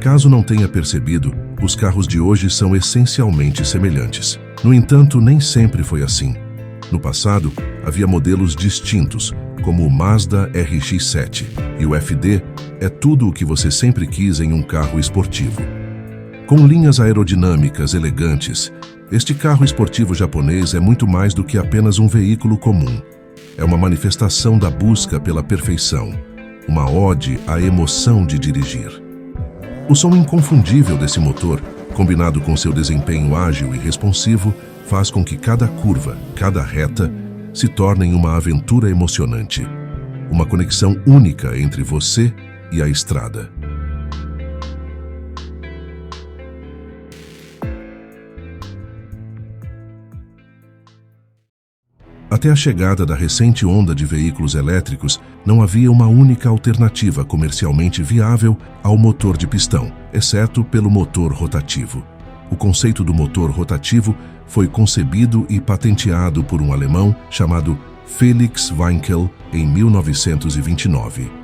Caso não tenha percebido, os carros de hoje são essencialmente semelhantes. No entanto, nem sempre foi assim. No passado, havia modelos distintos, como o Mazda RX-7, e o FD é tudo o que você sempre quis em um carro esportivo. Com linhas aerodinâmicas elegantes, este carro esportivo japonês é muito mais do que apenas um veículo comum. É uma manifestação da busca pela perfeição, uma ode à emoção de dirigir. O som inconfundível desse motor, combinado com seu desempenho ágil e responsivo, faz com que cada curva, cada reta, se tornem uma aventura emocionante. Uma conexão única entre você e a estrada. Até a chegada da recente onda de veículos elétricos, não havia uma única alternativa comercialmente viável ao motor de pistão, exceto pelo motor rotativo. O conceito do motor rotativo foi concebido e patenteado por um alemão chamado Felix Winkel em 1929.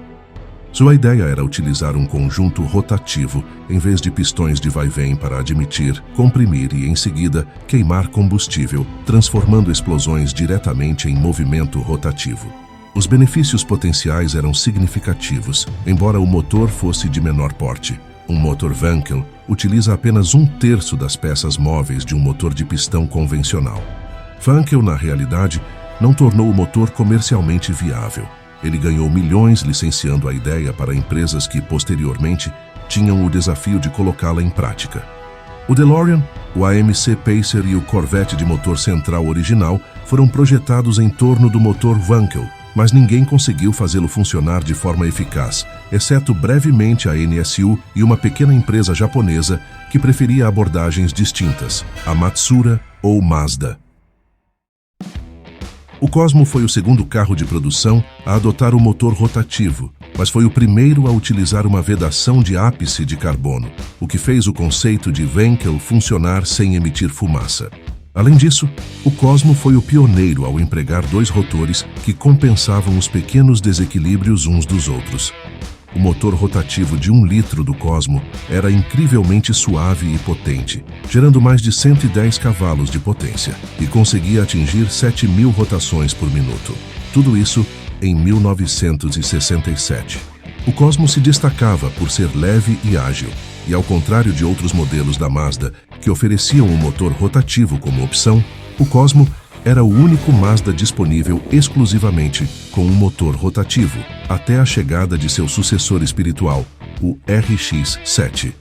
Sua ideia era utilizar um conjunto rotativo em vez de pistões de vai-vém para admitir, comprimir e, em seguida, queimar combustível, transformando explosões diretamente em movimento rotativo. Os benefícios potenciais eram significativos, embora o motor fosse de menor porte. Um motor Wankel utiliza apenas 1/3 das peças móveis de um motor de pistão convencional. Wankel, na realidade, não tornou o motor comercialmente viável. Ele ganhou milhões licenciando a ideia para empresas que, posteriormente, tinham o desafio de colocá-la em prática. O DeLorean, o AMC Pacer e o Corvette de motor central original foram projetados em torno do motor Wankel, mas ninguém conseguiu fazê-lo funcionar de forma eficaz, exceto brevemente a NSU e uma pequena empresa japonesa que preferia abordagens distintas, a Matsuura ou Mazda. O Cosmo foi o segundo carro de produção a adotar o motor rotativo, mas foi o primeiro a utilizar uma vedação de ápice de carbono, o que fez o conceito de Wankel funcionar sem emitir fumaça. Além disso, o Cosmo foi o pioneiro ao empregar 2 rotores que compensavam os pequenos desequilíbrios uns dos outros. O motor rotativo de 1 litro do Cosmo era incrivelmente suave e potente, gerando mais de 110 cavalos de potência, e conseguia atingir 7.000 rotações por minuto. Tudo isso em 1967. O Cosmo se destacava por ser leve e ágil, e ao contrário de outros modelos da Mazda, que ofereciam um motor rotativo como opção, o Cosmo era o único Mazda disponível exclusivamente com um motor rotativo, até a chegada de seu sucessor espiritual, o RX-7.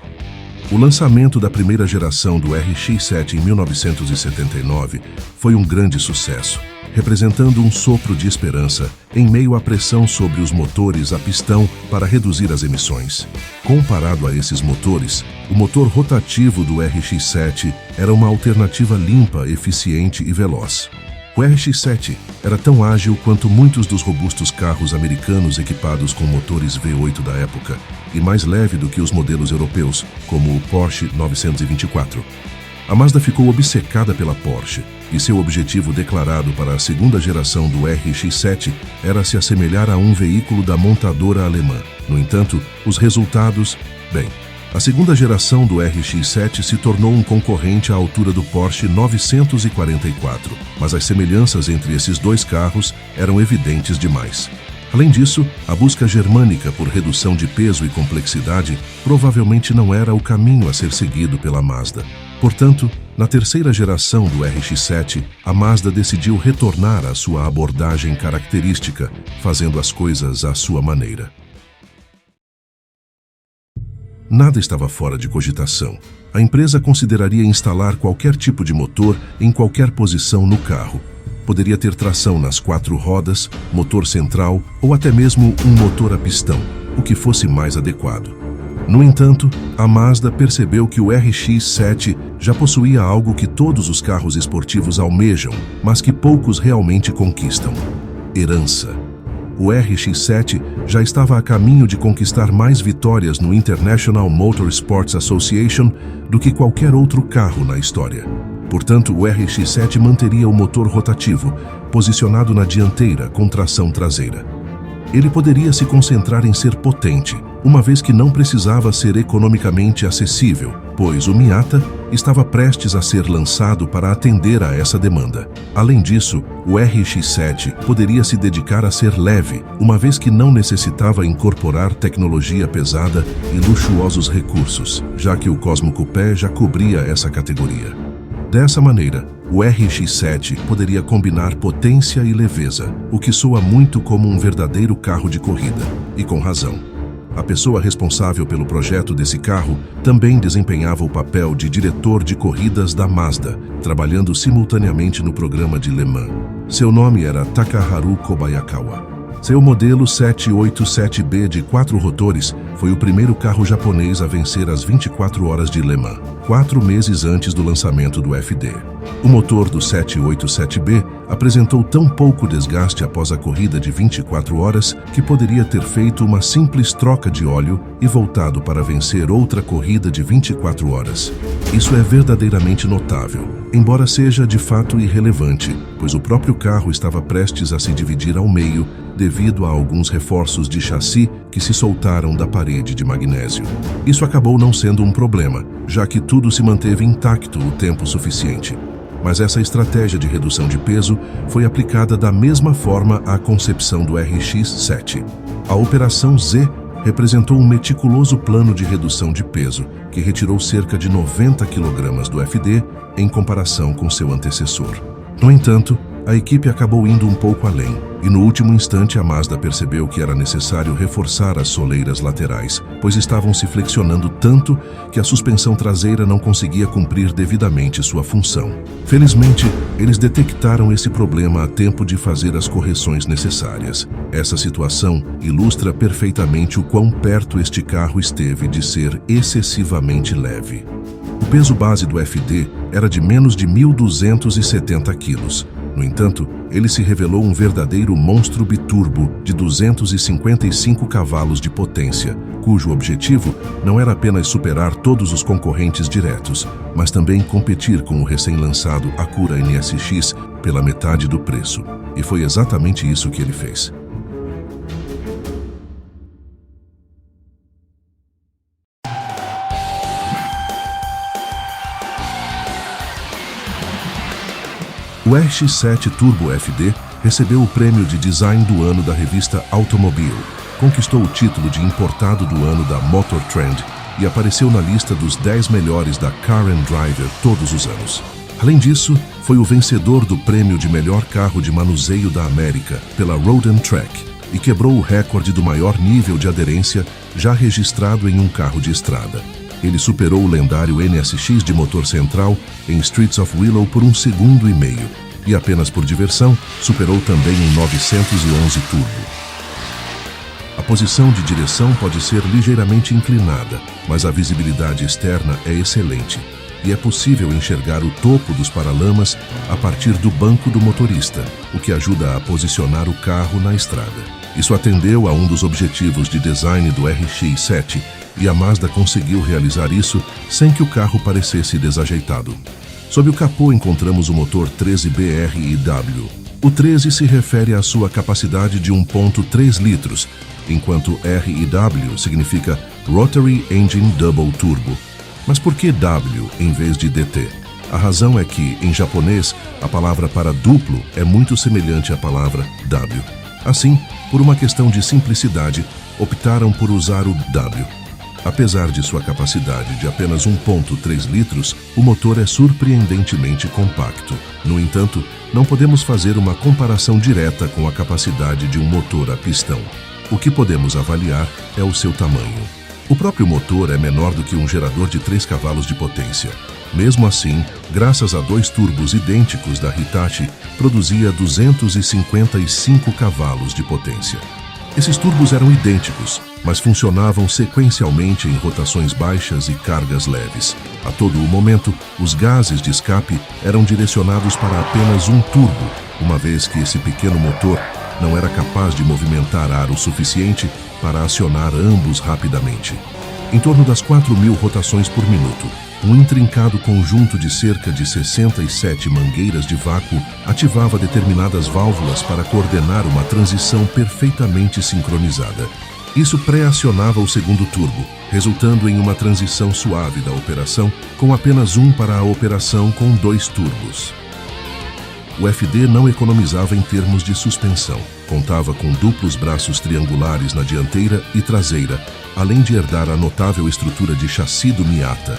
O lançamento da primeira geração do RX-7 em 1979 foi um grande sucesso, representando um sopro de esperança em meio à pressão sobre os motores a pistão para reduzir as emissões. Comparado a esses motores, o motor rotativo do RX-7 era uma alternativa limpa, eficiente e veloz. O RX-7 era tão ágil quanto muitos dos robustos carros americanos equipados com motores V8 da época, e mais leve do que os modelos europeus, como o Porsche 924. A Mazda ficou obcecada pela Porsche, e seu objetivo declarado para a segunda geração do RX-7 era se assemelhar a um veículo da montadora alemã. No entanto, os resultados... Bem, a segunda geração do RX-7 se tornou um concorrente à altura do Porsche 944, mas as semelhanças entre esses 2 carros eram evidentes demais. Além disso, a busca germânica por redução de peso e complexidade provavelmente não era o caminho a ser seguido pela Mazda. Portanto, na terceira geração do RX-7, a Mazda decidiu retornar à sua abordagem característica, fazendo as coisas à sua maneira. Nada estava fora de cogitação. A empresa consideraria instalar qualquer tipo de motor em qualquer posição no carro. Poderia ter tração nas 4 rodas, motor central ou até mesmo um motor a pistão, o que fosse mais adequado. No entanto, a Mazda percebeu que o RX-7 já possuía algo que todos os carros esportivos almejam, mas que poucos realmente conquistam: herança. O RX-7 já estava a caminho de conquistar mais vitórias no International Motorsports Association do que qualquer outro carro na história. Portanto, o RX-7 manteria o motor rotativo, posicionado na dianteira com tração traseira. Ele poderia se concentrar em ser potente, uma vez que não precisava ser economicamente acessível, pois o Miata estava prestes a ser lançado para atender a essa demanda. Além disso, o RX-7 poderia se dedicar a ser leve, uma vez que não necessitava incorporar tecnologia pesada e luxuosos recursos, já que o Cosmo Coupé já cobria essa categoria. Dessa maneira, o RX-7 poderia combinar potência e leveza, o que soa muito como um verdadeiro carro de corrida, e com razão. A pessoa responsável pelo projeto desse carro também desempenhava o papel de diretor de corridas da Mazda, trabalhando simultaneamente no programa de Le Mans. Seu nome era Takaharu Kobayakawa. Seu modelo 787B de 4 rotores foi o primeiro carro japonês a vencer as 24 horas de Le Mans, 4 meses antes do lançamento do FD. O motor do 787B apresentou tão pouco desgaste após a corrida de 24 horas que poderia ter feito uma simples troca de óleo e voltado para vencer outra corrida de 24 horas. Isso é verdadeiramente notável, embora seja de fato irrelevante, pois o próprio carro estava prestes a se dividir ao meio devido a alguns reforços de chassi que se soltaram da parede de magnésio. Isso acabou não sendo um problema, já que tudo se manteve intacto o tempo suficiente. Mas essa estratégia de redução de peso foi aplicada da mesma forma à concepção do RX-7. A Operação Z representou um meticuloso plano de redução de peso, que retirou cerca de 90 kg do FD em comparação com seu antecessor. No entanto, a equipe acabou indo um pouco além, e no último instante a Mazda percebeu que era necessário reforçar as soleiras laterais, pois estavam se flexionando tanto que a suspensão traseira não conseguia cumprir devidamente sua função. Felizmente, eles detectaram esse problema a tempo de fazer as correções necessárias. Essa situação ilustra perfeitamente o quão perto este carro esteve de ser excessivamente leve. O peso base do FD era de menos de 1.270 quilos. No entanto, ele se revelou um verdadeiro monstro biturbo de 255 cavalos de potência, cujo objetivo não era apenas superar todos os concorrentes diretos, mas também competir com o recém-lançado Acura NSX pela metade do preço. E foi exatamente isso que ele fez. O RX-7 Turbo FD recebeu o prêmio de design do ano da revista Automobile, conquistou o título de importado do ano da Motor Trend e apareceu na lista dos 10 melhores da Car and Driver todos os anos. Além disso, foi o vencedor do prêmio de melhor carro de manuseio da América pela Road & Track e quebrou o recorde do maior nível de aderência já registrado em um carro de estrada. Ele superou o lendário NSX de motor central em Streets of Willow por 1,5 segundos e apenas por diversão, superou também um 911 Turbo. A posição de direção pode ser ligeiramente inclinada, mas a visibilidade externa é excelente e é possível enxergar o topo dos paralamas a partir do banco do motorista, o que ajuda a posicionar o carro na estrada. Isso atendeu a um dos objetivos de design do RX-7 e a Mazda conseguiu realizar isso sem que o carro parecesse desajeitado. Sob o capô encontramos o motor 13BRIW. O 13 se refere à sua capacidade de 1,3 litros, enquanto RIW significa Rotary Engine Double Turbo. Mas por que W em vez de DT? A razão é que, em japonês, a palavra para duplo é muito semelhante à palavra W. Assim, por uma questão de simplicidade, optaram por usar o W. Apesar de sua capacidade de apenas 1,3 litros, o motor é surpreendentemente compacto. No entanto, não podemos fazer uma comparação direta com a capacidade de um motor a pistão. O que podemos avaliar é o seu tamanho. O próprio motor é menor do que um gerador de 3 cavalos de potência. Mesmo assim, graças a 2 turbos idênticos da Hitachi, produzia 255 cavalos de potência. Esses turbos eram idênticos, mas funcionavam sequencialmente em rotações baixas e cargas leves. A todo o momento, os gases de escape eram direcionados para apenas um turbo, uma vez que esse pequeno motor não era capaz de movimentar ar o suficiente para acionar ambos rapidamente. Em torno das 4.000 rotações por minuto, um intrincado conjunto de cerca de 67 mangueiras de vácuo ativava determinadas válvulas para coordenar uma transição perfeitamente sincronizada. Isso pré-acionava o segundo turbo, resultando em uma transição suave da operação com apenas um para a operação com 2 turbos. O FD não economizava em termos de suspensão. Contava com duplos braços triangulares na dianteira e traseira, além de herdar a notável estrutura de chassi do Miata.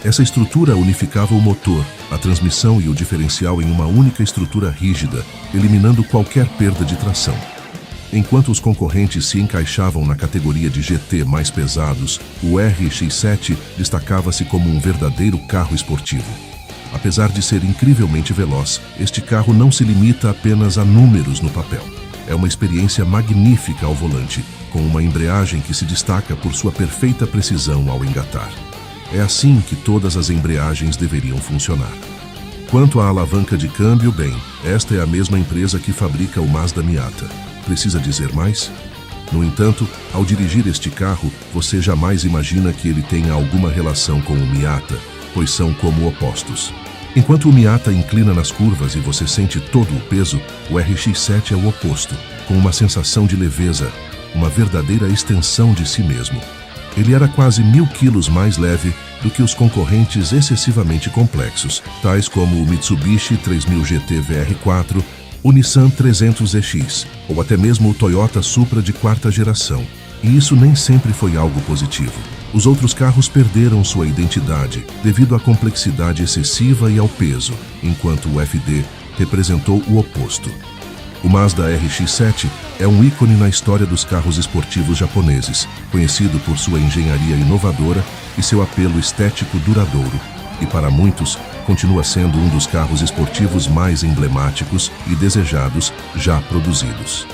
Essa estrutura unificava o motor, a transmissão e o diferencial em uma única estrutura rígida, eliminando qualquer perda de tração. Enquanto os concorrentes se encaixavam na categoria de GT mais pesados, o RX-7 destacava-se como um verdadeiro carro esportivo. Apesar de ser incrivelmente veloz, este carro não se limita apenas a números no papel. É uma experiência magnífica ao volante, com uma embreagem que se destaca por sua perfeita precisão ao engatar. É assim que todas as embreagens deveriam funcionar. Quanto à alavanca de câmbio, bem, esta é a mesma empresa que fabrica o Mazda Miata. Precisa dizer mais? No entanto, ao dirigir este carro, você jamais imagina que ele tenha alguma relação com o Miata, pois são como opostos. Enquanto o Miata inclina nas curvas e você sente todo o peso, o RX-7 é o oposto, com uma sensação de leveza, uma verdadeira extensão de si mesmo. Ele era quase 1000 quilos mais leve do que os concorrentes excessivamente complexos, tais como o Mitsubishi 3000 GT VR4, o Nissan 300ZX, ou até mesmo o Toyota Supra de 4ª geração. E isso nem sempre foi algo positivo. Os outros carros perderam sua identidade devido à complexidade excessiva e ao peso, enquanto o FD representou o oposto. O Mazda RX-7 é um ícone na história dos carros esportivos japoneses, conhecido por sua engenharia inovadora e seu apelo estético duradouro, e para muitos, continua sendo um dos carros esportivos mais emblemáticos e desejados já produzidos.